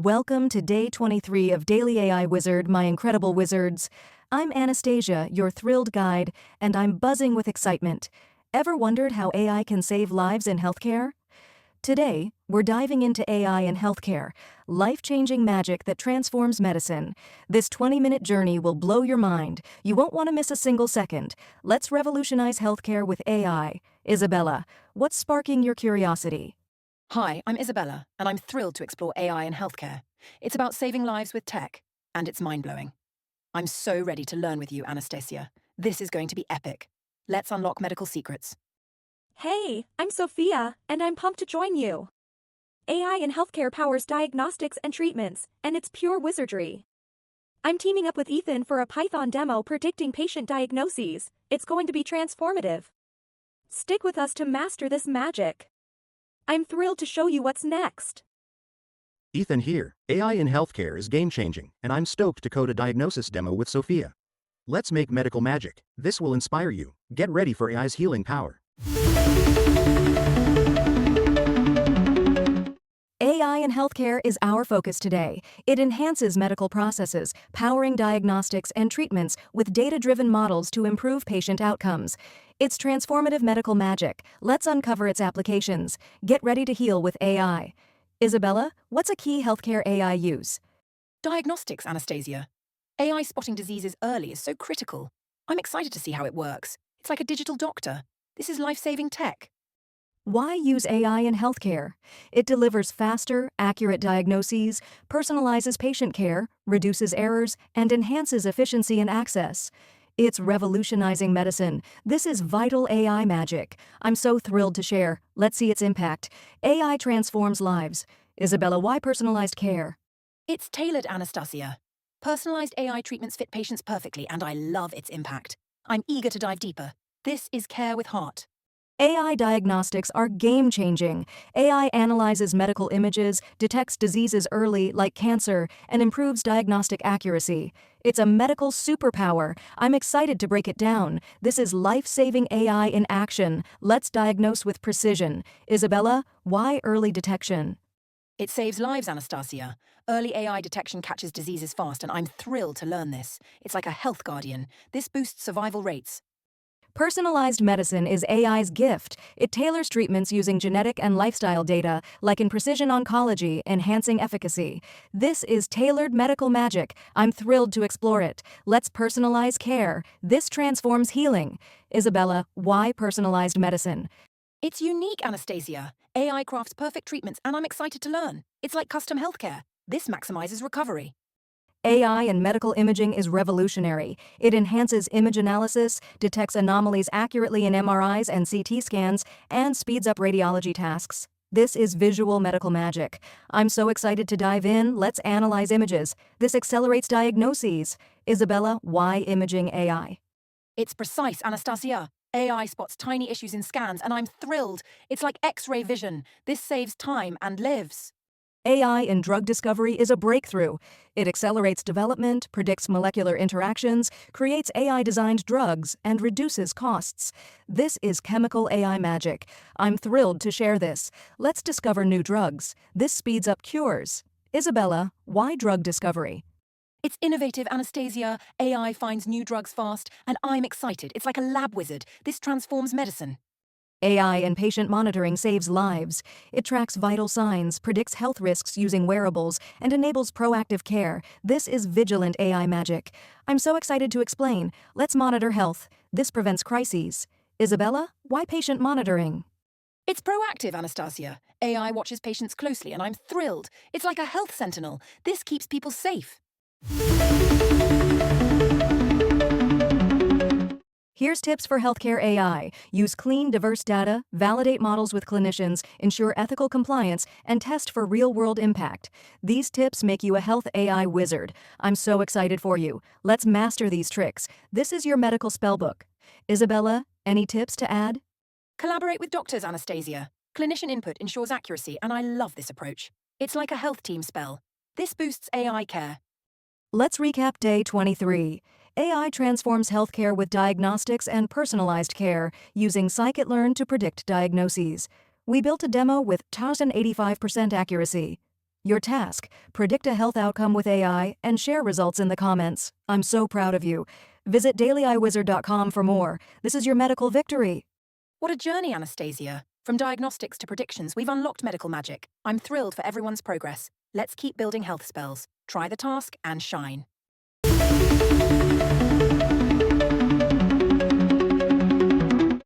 Welcome to day 23 of DailyAIWizard, my incredible wizards. I'm Anastasia, your thrilled guide, and I'm buzzing with excitement. Ever wondered how AI can save lives in healthcare? Today, we're diving into AI in healthcare, life-changing magic that transforms medicine. This 20-minute journey will blow your mind. You won't want to miss a single second. Let's revolutionize healthcare with AI. Isabella, what's sparking your curiosity? Hi, I'm Isabella, and I'm thrilled to explore AI in healthcare. It's about saving lives with tech, and it's mind-blowing. I'm so ready to learn with you, Anastasia. This is going to be epic. Let's unlock medical secrets. Hey, I'm Sophia, and I'm pumped to join you. AI in healthcare powers diagnostics and treatments, and it's pure wizardry. I'm teaming up with Ethan for a Python demo predicting patient diagnoses. It's going to be transformative. Stick with us to master this magic. I'm thrilled to show you what's next. Ethan here. AI in healthcare is game-changing, and I'm stoked to code a diagnosis demo with Sophia. Let's make medical magic. This will inspire you. Get ready for AI's healing power. AI in healthcare is our focus today. It enhances medical processes, powering diagnostics and treatments with data-driven models to improve patient outcomes. It's transformative medical magic. Let's uncover its applications. Get ready to heal with AI. Isabella, what's a key healthcare AI use? Diagnostics, Anastasia. AI spotting diseases early is so critical. I'm excited to see how it works. It's like a digital doctor. This is life-saving tech. Why use AI in healthcare? It delivers faster, accurate diagnoses, personalizes patient care, reduces errors, and enhances efficiency and access. It's revolutionizing medicine. This is vital AI magic. I'm so thrilled to share. Let's see its impact. AI transforms lives. Isabella, why personalized care? It's tailored, Anastasia. Personalized AI treatments fit patients perfectly, and I love its impact. I'm eager to dive deeper. This is care with heart. AI diagnostics are game-changing. AI analyzes medical images, detects diseases early, like cancer, and improves diagnostic accuracy. It's a medical superpower. I'm excited to break it down. This is life-saving AI in action. Let's diagnose with precision. Isabella, why early detection? It saves lives, Anastasia. Early AI detection catches diseases fast, and I'm thrilled to learn this. It's like a health guardian. This boosts survival rates. Personalized medicine is AI's gift. It tailors treatments using genetic and lifestyle data, like in precision oncology, enhancing efficacy. This is tailored medical magic. I'm thrilled to explore it. Let's personalize care. This transforms healing. Isabella, why personalized medicine? It's unique, Anastasia. AI crafts perfect treatments, and I'm excited to learn. It's like custom healthcare. This maximizes recovery. AI in medical imaging is revolutionary. It enhances image analysis, detects anomalies accurately in MRIs and CT scans, and speeds up radiology tasks. This is visual medical magic. I'm so excited to dive in. Let's analyze images. This accelerates diagnoses. Isabella, why imaging AI? It's precise, Anastasia. AI spots tiny issues in scans, and I'm thrilled. It's like X-ray vision. This saves time and lives. AI in drug discovery is a breakthrough. It accelerates development, predicts molecular interactions, creates AI-designed drugs, and reduces costs. This is chemical AI magic. I'm thrilled to share this. Let's discover new drugs. This speeds up cures. Isabella, why drug discovery? It's innovative, Anastasia. AI finds new drugs fast, and I'm excited. It's like a lab wizard. This transforms medicine. AI in patient monitoring saves lives. It tracks vital signs, predicts health risks using wearables, and enables proactive care. This is vigilant AI magic. I'm so excited to explain. Let's monitor health. This prevents crises. Isabella, why patient monitoring? It's proactive, Anastasia. AI watches patients closely, and I'm thrilled. It's like a health sentinel. This keeps people safe. Here's tips for healthcare AI. Use clean, diverse data, validate models with clinicians, ensure ethical compliance, and test for real-world impact. These tips make you a health AI wizard. I'm so excited for you. Let's master these tricks. This is your medical spellbook. Isabella, any tips to add? Collaborate with doctors, Anastasia. Clinician input ensures accuracy, and I love this approach. It's like a health team spell. This boosts AI care. Let's recap day 23. AI transforms healthcare with diagnostics and personalized care, using Scikit-learn to predict diagnoses. We built a demo with 1085% accuracy. Your task: predict a health outcome with AI and share results in the comments. I'm so proud of you. Visit DailyAIWizard.com for more. This is your medical victory. What a journey, Anastasia. From diagnostics to predictions, we've unlocked medical magic. I'm thrilled for everyone's progress. Let's keep building health spells. Try the task and shine.